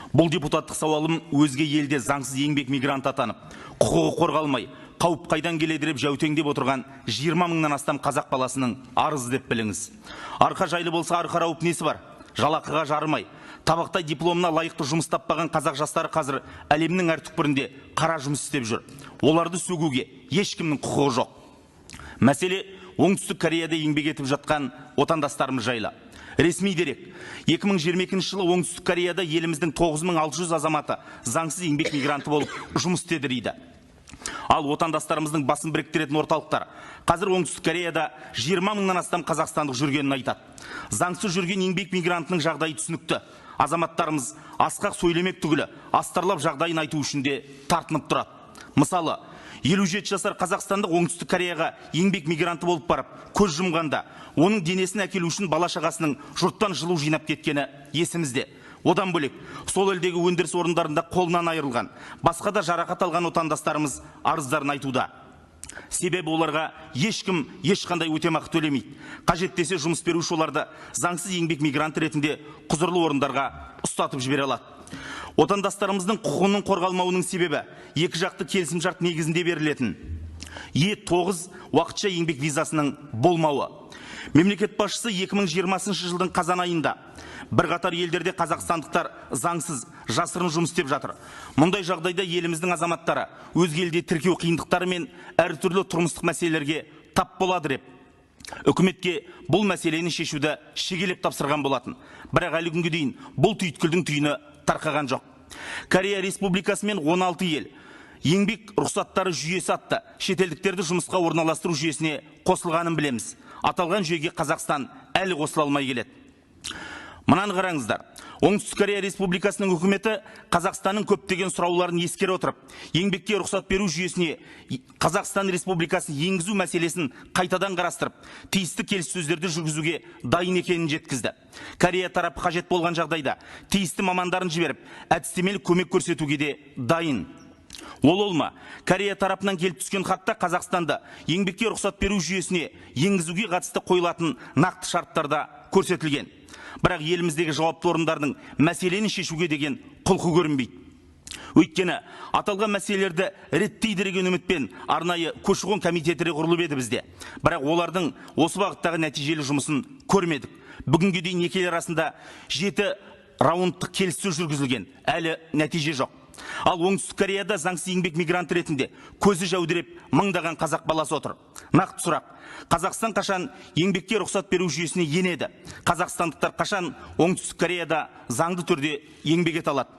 Бұл депутаттық сауалым өзге елде заңсыз еңбек мигранты атанып, құқығы қорғалмай, қауіп қайдан келеді деп жәутеңдеп отырған 20 мыңнан астам қазақ баласының арызы деп біліңіз. Арқа жайлы болса арқа рауып несі бар? Жалақыға жарымай, табақтай дипломына лайықты жұмыс таппаған қазақ жастары қазір әлемнің әр түкпірінде қара жұмыс істеп жүр. Оларды сөгуге ешкімнің құқығы жоқ. Мәселе Оңтүстік Кореяда еңбек етіп жатқан отандастарымыз жайлы. Ресми дерек. 2022 жылы Оңтүстік Кореяда еліміздің 9600 азаматы заңсыз еңбек мигранты болып жұмыс істеді дейді. Ал отандастарымыздың басын біріктіретін орталықтар қазір Оңтүстік Кореяда 20 мыңнан астам қазақстандық жүргенін айтады. Заңсыз жүрген еңбек мигрантының жағдайы түсінікті. Азаматтарымыз асқақ сөйлемек түгілі астарлап жағдайын айту үшін де тартынып тұрады. Мысалы, 57 жасар қазақстандық Оңтүстік Кореяға еңбек мигранты болып барып, көз жұмғанда, оның денесін әкелу үшін бала-шағасының жұрттан жылу жинап кеткені есімізде. Одан бөлек, сол елдегі өндіріс орындарында қолынан айырылған, басқа да жарақат алған отандастарымыз арыздарын айтуда. Себебі оларға ешкім ешқандай өтемақы төлемейді. Қажет десе жұмыс беруші оларды заңсыз еңбек мигранты ретінде құзырлы орындарға ұстатып жібере алады. Отандастарымыздың құқығының қорғалмауының себебі екі жақты келісімшарт негізінде берілетін Е9 уақытша еңбек визасының болмауы. Мемлекет басшысы 2020 жылдың қазан айында бірқатар елдерде қазақстандықтар заңсыз жасырын жұмыс істеп жатыр. Мұндай жағдайда еліміздің азаматтары өзге елде тіркеу қиындықтары мен әртүрлі тұрмыстық мәселелерге тап болады деп үкіметке бұл мәселені шешуді шегелеп тапсырған болатын. Бірақ әлі күнге дейін бұл түйткілдің түйіні тарқаған жоқ. Корея Республикасы мен 16 ел еңбек рұқсаттары жүйесі атты шетелдіктерді жұмысқа орналастыру жүйесіне қосылғанын білеміз. Аталған жүйеге Қазақстан әлі қосыла алмай келеді. Мынаны қараңыздар. Оңтүстік Корея Республикасының үкіметі Қазақстанның көптеген сұрауларын ескере отырып, еңбекке рұқсат беру жүйесіне Қазақстан Республикасын енгізу мәселесін қайтадан қарастырып, тиісті келіссөздерді жүргізуге дайын екенін жеткізді. Корея тарапы қажет болған жағдайда тиісті мамандарын жіберіп, әдістемелік көмек көрсетуге де дайын. Ол ма? Корея тарапынан келіп түскен хатта Қазақстанды еңбекке рұқсат беру жүйесіне енгізуге қатысты қойылатын нақты шарттарда көрсетілген. Бірақ еліміздегі жауапты орындардың мәселені шешуге деген құлқы көрінбейді. Өйткені аталған мәселелерді реттейді деген үмітпен арнайы көші-қон комитеті құрылып еді бізде. Бірақ олардың осы бағыттағы нәтижелі жұмысын көрмедік. Бүгінге дейін екі ел арасында 7 раундтық келіссөз жүргізілген, әлі нәтиже жоқ. Ал Оңтүстік Кореяда заңсыз еңбек мигранты ретінде көзі жәудіреп мыңдаған қазақ баласы отыр. Нақты сұрақ: Қазақстан қашан еңбекке рұқсат беру жүйесіне енеді? Қазақстандықтар қашан Оңтүстік Кореяда заңды түрде еңбек ете алады?